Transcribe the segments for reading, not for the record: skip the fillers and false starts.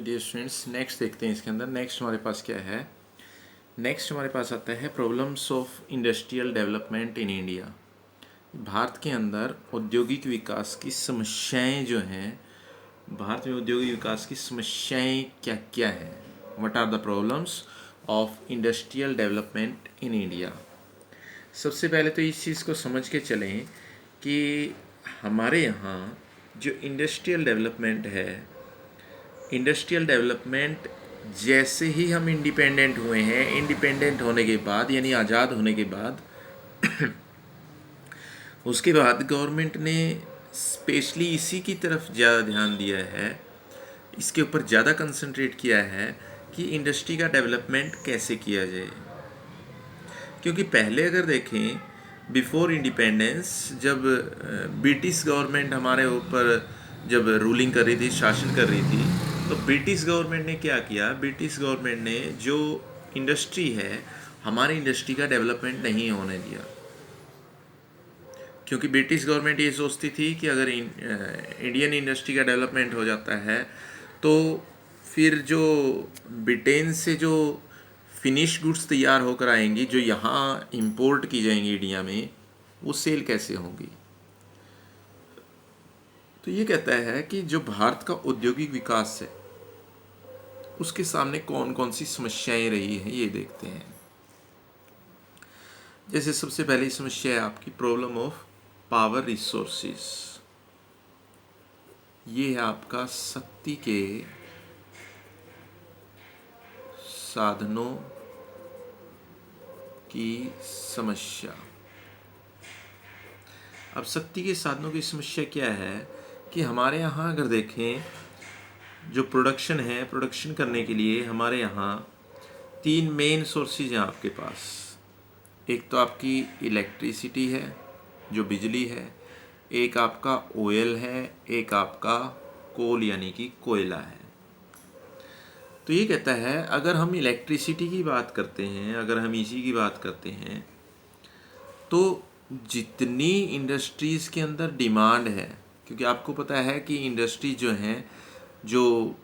चलिए students next देखते हैं। इसके अंदर नेक्स्ट हमारे पास क्या है। नेक्स्ट हमारे पास आता है problems of industrial development in India. Bharat के अंदर औद्योगिक विकास की समस्याएं जो हैं, भारत में औद्योगिक विकास की समस्याएं क्या क्या हैं। What are the problems of industrial development in India. सबसे पहले तो इस चीज़ को समझ के चलें कि हमारे यहाँ जो इंडस्ट्रियल डेवलपमेंट है, इंडस्ट्रियल डेवलपमेंट जैसे ही हम इंडिपेंडेंट हुए हैं, इंडिपेंडेंट होने के बाद यानी आज़ाद होने के बाद उसके बाद गवर्नमेंट ने स्पेशली इसी की तरफ ज़्यादा ध्यान दिया है, इसके ऊपर ज़्यादा कंसंट्रेट किया है कि इंडस्ट्री का डेवलपमेंट कैसे किया जाए। क्योंकि पहले अगर देखें बिफोर इंडिपेंडेंस, जब ब्रिटिश गवर्नमेंट हमारे ऊपर जब रूलिंग कर रही थी, शासन कर रही थी, तो ब्रिटिश गवर्नमेंट ने क्या किया, ब्रिटिश गवर्नमेंट ने जो इंडस्ट्री है हमारी इंडस्ट्री का डेवलपमेंट नहीं होने दिया। क्योंकि ब्रिटिश गवर्नमेंट ये सोचती थी कि अगर इंडियन इंडस्ट्री का डेवलपमेंट हो जाता है तो फिर जो ब्रिटेन से जो फिनिश गुड्स तैयार होकर आएंगी, जो यहाँ इंपोर्ट की जाएंगी इंडिया में, वो सेल कैसे होंगी। तो ये कहता है कि जो भारत का औद्योगिक विकास है उसके सामने कौन कौन सी समस्याएं रही हैं, ये देखते हैं। जैसे सबसे पहली समस्या है आपकी प्रॉब्लम ऑफ पावर रिसोर्सेज। ये है आपका शक्ति के साधनों की समस्या। अब शक्ति के साधनों की समस्या क्या है कि हमारे यहाँ अगर देखें जो प्रोडक्शन है, प्रोडक्शन करने के लिए हमारे यहाँ तीन मेन सोर्सेज हैं आपके पास। एक तो आपकी इलेक्ट्रिसिटी है जो बिजली है, एक आपका ऑयल है, एक आपका कोल यानी कि कोयला है। तो ये कहता है अगर हम इलेक्ट्रिसिटी की बात करते हैं, अगर हम इसी की बात करते हैं, तो जितनी इंडस्ट्रीज़ के अंदर डिमांड है, क्योंकि आपको पता है कि इंडस्ट्री जो हैं, जो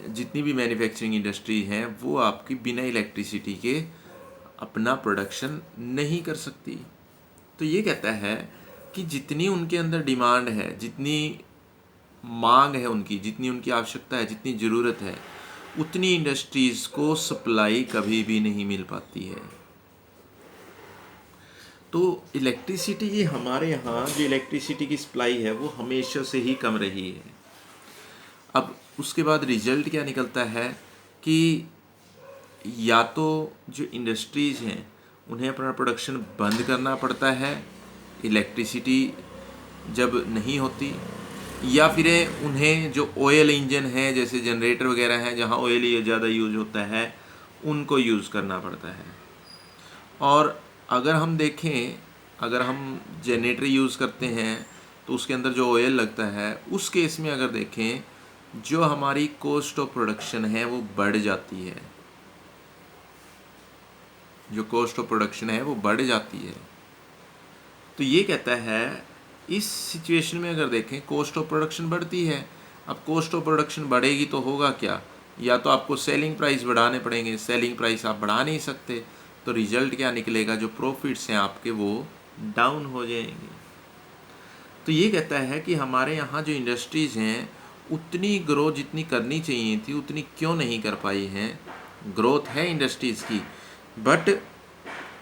जितनी भी मैन्युफैक्चरिंग इंडस्ट्री हैं, वो आपकी बिना इलेक्ट्रिसिटी के अपना प्रोडक्शन नहीं कर सकती। तो ये कहता है कि जितनी उनके अंदर डिमांड है, जितनी मांग है उनकी, जितनी उनकी आवश्यकता है, जितनी ज़रूरत है, उतनी इंडस्ट्रीज़ को सप्लाई कभी भी नहीं मिल पाती है। तो इलेक्ट्रिसिटी की हमारे यहाँ जो इलेक्ट्रिसिटी की सप्लाई है वो हमेशा से ही कम रही है। अब उसके बाद रिजल्ट क्या निकलता है कि या तो जो इंडस्ट्रीज़ हैं उन्हें अपना प्रोडक्शन बंद करना पड़ता है इलेक्ट्रिसिटी जब नहीं होती, या फिर उन्हें जो ऑयल इंजन है जैसे जनरेटर वगैरह हैं जहाँ ऑयल ज़्यादा यूज होता है उनको यूज़ करना पड़ता है। और अगर हम देखें, अगर हम जनरेटर यूज़ करते हैं तो उसके अंदर जो ऑयल लगता है, उस केस में अगर देखें जो हमारी कॉस्ट ऑफ प्रोडक्शन है वो बढ़ जाती है, जो कॉस्ट ऑफ प्रोडक्शन है वो बढ़ जाती है। तो ये कहता है इस सिचुएशन में अगर देखें कॉस्ट ऑफ प्रोडक्शन बढ़ती है। अब कॉस्ट ऑफ प्रोडक्शन बढ़ेगी तो होगा क्या, या तो आपको सेलिंग प्राइस बढ़ाने पड़ेंगे, सेलिंग प्राइस आप बढ़ा नहीं सकते, तो रिजल्ट क्या निकलेगा, जो प्रॉफिट्स हैं आपके वो डाउन हो जाएंगे। तो ये कहता है कि हमारे यहाँ जो इंडस्ट्रीज़ हैं उतनी ग्रोथ जितनी करनी चाहिए थी उतनी क्यों नहीं कर पाई हैं। ग्रोथ है इंडस्ट्रीज़ की, बट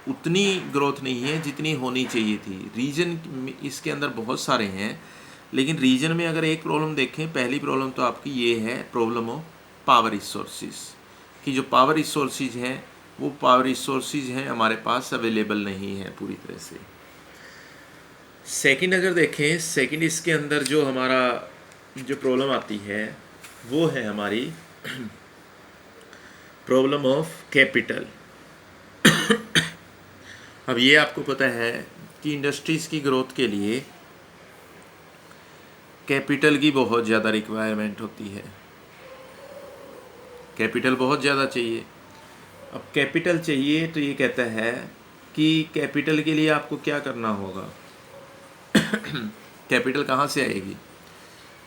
उतनी ग्रोथ नहीं है जितनी होनी चाहिए थी। रीजन इसके अंदर बहुत सारे हैं, लेकिन रीजन में अगर एक प्रॉब्लम देखें, पहली प्रॉब्लम तो आपकी ये है प्रॉब्लम ऑफ पावर रिसोर्सेज, कि जो पावर रिसोर्सेज हैं वो पावर रिसोर्सेज हैं हमारे पास अवेलेबल नहीं है पूरी तरह से। सेकंड अगर देखें, सेकंड इसके अंदर जो हमारा जो प्रॉब्लम आती है वो है हमारी प्रॉब्लम ऑफ कैपिटल। अब ये आपको पता है कि इंडस्ट्रीज़ की ग्रोथ के लिए कैपिटल की बहुत ज़्यादा रिक्वायरमेंट होती है, कैपिटल बहुत ज़्यादा चाहिए। अब कैपिटल चाहिए तो ये कहता है कि कैपिटल के लिए आपको क्या करना होगा। कैपिटल कहाँ से आएगी,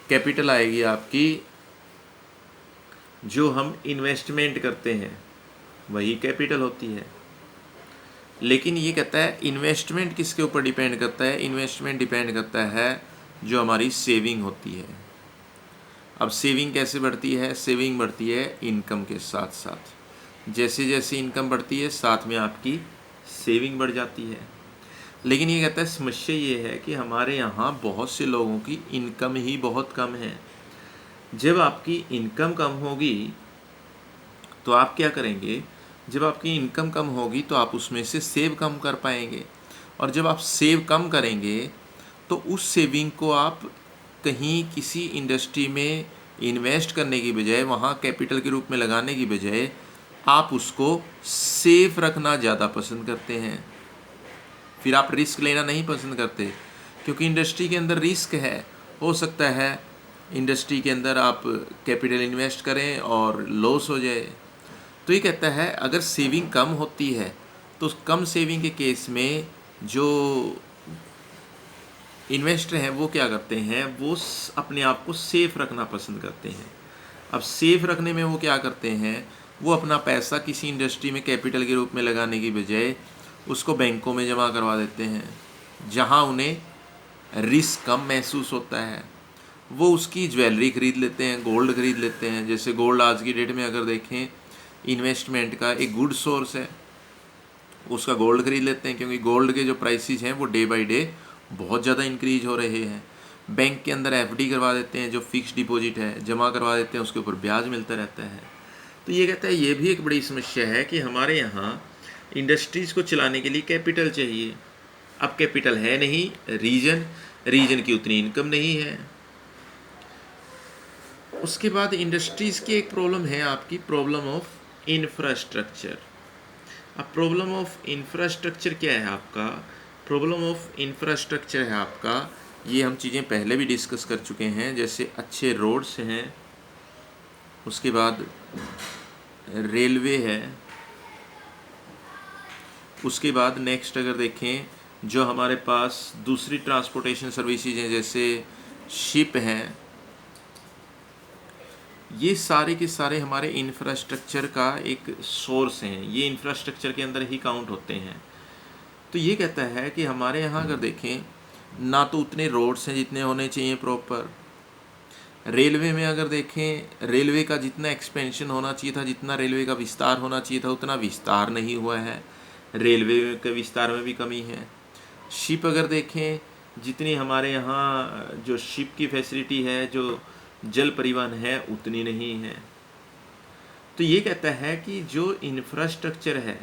कैपिटल आएगी आपकी जो हम इन्वेस्टमेंट करते हैं वही कैपिटल होती है। लेकिन ये कहता है इन्वेस्टमेंट किसके ऊपर डिपेंड करता है, इन्वेस्टमेंट डिपेंड करता है जो हमारी सेविंग होती है। अब सेविंग कैसे बढ़ती है, सेविंग बढ़ती है इनकम के साथ साथ। जैसे जैसे इनकम बढ़ती है साथ में आपकी सेविंग बढ़ जाती है। लेकिन ये कहता है समस्या ये है कि हमारे यहाँ बहुत से लोगों की इनकम ही बहुत कम है। जब आपकी इनकम कम होगी तो आप क्या करेंगे, जब आपकी इनकम कम होगी तो आप उसमें से सेव कम कर पाएंगे, और जब आप सेव कम करेंगे तो उस सेविंग को आप कहीं किसी इंडस्ट्री में इन्वेस्ट करने की बजाय, वहाँ कैपिटल के रूप में लगाने की बजाय आप उसको सेफ रखना ज़्यादा पसंद करते हैं। फिर आप रिस्क लेना नहीं पसंद करते, क्योंकि इंडस्ट्री के अंदर रिस्क है। हो सकता है इंडस्ट्री के अंदर आप कैपिटल इन्वेस्ट करें और लॉस हो जाए। तो ये कहता है अगर सेविंग कम होती है तो उस कम सेविंग के केस में जो इन्वेस्टर हैं वो क्या करते हैं, वो अपने आप को सेफ रखना पसंद करते हैं। अब सेफ रखने में वो क्या करते हैं, वो अपना पैसा किसी इंडस्ट्री में कैपिटल के रूप में लगाने की बजाय उसको बैंकों में जमा करवा देते हैं, जहां उन्हें रिस्क कम महसूस होता है। वो उसकी ज्वेलरी खरीद लेते हैं, गोल्ड खरीद लेते हैं। जैसे गोल्ड आज की डेट में अगर देखें इन्वेस्टमेंट का एक गुड सोर्स है, उसका गोल्ड खरीद लेते हैं, क्योंकि गोल्ड के जो प्राइसेस हैं वो डे बाय डे बहुत ज़्यादा इंक्रीज हो रहे हैं। बैंक के अंदर एफडी करवा देते हैं, जो फिक्स डिपॉजिट है जमा करवा देते हैं, उसके ऊपर ब्याज मिलता रहता है। तो ये कहता है ये भी एक बड़ी समस्या है कि हमारे यहाँ इंडस्ट्रीज़ को चलाने के लिए कैपिटल चाहिए। अब कैपिटल है नहीं, रीजन की उतनी इनकम नहीं है। उसके बाद इंडस्ट्रीज़ की एक प्रॉब्लम है आपकी, प्रॉब्लम ऑफ इंफ्रास्ट्रक्चर। अब प्रॉब्लम ऑफ इंफ्रास्ट्रक्चर क्या है आपका, प्रॉब्लम ऑफ इंफ्रास्ट्रक्चर है आपका, ये हम चीज़ें पहले भी डिस्कस कर चुके हैं। जैसे अच्छे रोड्स हैं, उसके बाद रेलवे है, उसके बाद नेक्स्ट अगर देखें जो हमारे पास दूसरी ट्रांसपोर्टेशन सर्विसेज हैं जैसे शिप हैं, ये सारे के सारे हमारे इंफ्रास्ट्रक्चर का एक सोर्स हैं। ये इंफ्रास्ट्रक्चर के अंदर ही काउंट होते हैं। तो ये कहता है कि हमारे यहाँ अगर देखें ना तो उतने रोड्स हैं जितने होने चाहिए प्रॉपर। रेलवे में अगर देखें, रेलवे का जितना एक्सपेंशन होना चाहिए था, जितना रेलवे का विस्तार होना चाहिए था, उतना विस्तार नहीं हुआ है। रेलवे के विस्तार में भी कमी है। शिप अगर देखें, जितनी हमारे यहाँ जो शिप की फैसिलिटी है, जो जल परिवहन है, उतनी नहीं है। तो ये कहता है कि जो इंफ्रास्ट्रक्चर है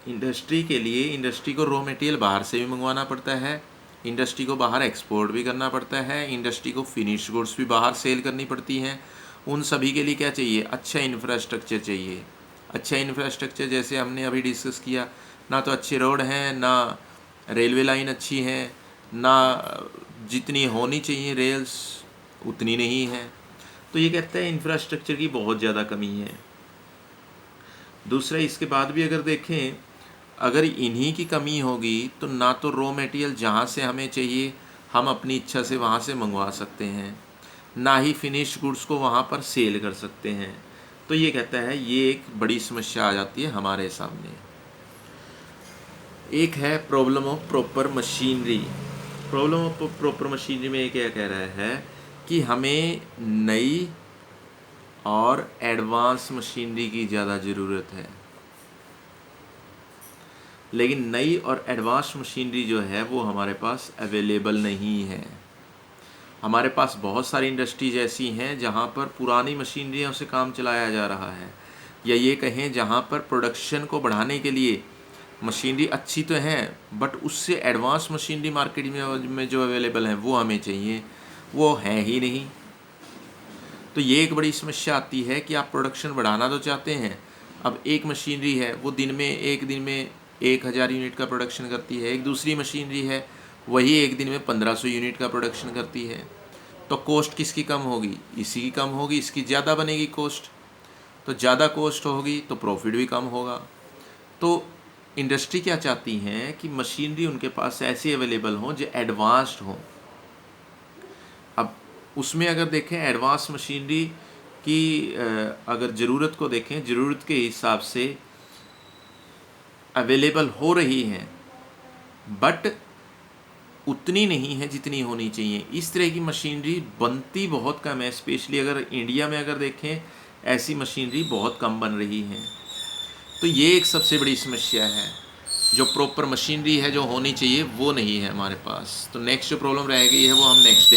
इंडस्ट्री के लिए, इंडस्ट्री को रॉ मटेरियल बाहर से भी मंगवाना पड़ता है, इंडस्ट्री को बाहर एक्सपोर्ट भी करना पड़ता है, इंडस्ट्री को फिनिश गुड्स भी बाहर सेल करनी पड़ती हैं। उन सभी के लिए क्या चाहिए, अच्छा इंफ्रास्ट्रक्चर चाहिए। अच्छा इंफ्रास्ट्रक्चर जैसे हमने अभी डिस्कस किया, ना तो अच्छे रोड हैं, ना रेलवे लाइन अच्छी है, ना जितनी होनी चाहिए रेल्स उतनी नहीं है। तो ये कहता है इंफ्रास्ट्रक्चर की बहुत ज़्यादा कमी है। दूसरा, इसके बाद भी अगर देखें, अगर इन्हीं की कमी होगी तो ना तो रॉ मटेरियल जहाँ से हमें चाहिए हम अपनी इच्छा से वहाँ से मंगवा सकते हैं, ना ही फिनिश गुड्स को वहाँ पर सेल कर सकते हैं। तो ये कहता है ये एक बड़ी समस्या आ जाती है हमारे सामने। एक है problem of proper machinery. Problem of proper machinery में ये क्या कह रहा है कि हमें नई और एडवांस मशीनरी की ज़्यादा ज़रूरत है, लेकिन नई और एडवांस मशीनरी जो है वो हमारे पास अवेलेबल नहीं है। हमारे पास बहुत सारी इंडस्ट्रीज ऐसी हैं जहाँ पर पुरानी मशीनरियों से काम चलाया जा रहा है, या ये कहें जहाँ पर प्रोडक्शन को बढ़ाने के लिए मशीनरी अच्छी तो है बट उससे एडवांस मशीनरी मार्केट में जो अवेलेबल हैं वो हमें चाहिए, वो है ही नहीं। तो ये एक बड़ी समस्या आती है कि आप प्रोडक्शन बढ़ाना तो चाहते हैं, अब एक मशीनरी है वो एक दिन में 1000 यूनिट का प्रोडक्शन करती है, एक दूसरी मशीनरी है वही एक दिन में 1500 यूनिट का प्रोडक्शन करती है। तो कॉस्ट किसकी कम होगी, इसी की कम होगी, इसकी ज़्यादा बनेगी कॉस्ट। तो ज़्यादा कॉस्ट होगी तो प्रॉफिट भी कम होगा। तो इंडस्ट्री क्या चाहती हैं कि मशीनरी उनके पास ऐसी अवेलेबल हों जो एडवांस्ड हों। अब उसमें अगर देखें एडवांस मशीनरी कि अगर ज़रूरत को देखें, ज़रूरत के हिसाब से अवेलेबल हो रही हैं, बट उतनी नहीं है जितनी होनी चाहिए। इस तरह की मशीनरी बनती बहुत कम है, स्पेशली अगर इंडिया में अगर देखें ऐसी मशीनरी बहुत कम बन रही हैं। तो ये एक सबसे बड़ी समस्या है, जो प्रॉपर मशीनरी है जो होनी चाहिए वो नहीं है हमारे पास। तो नेक्स्ट जो प्रॉब्लम रह गई है वो हम नेक्स्ट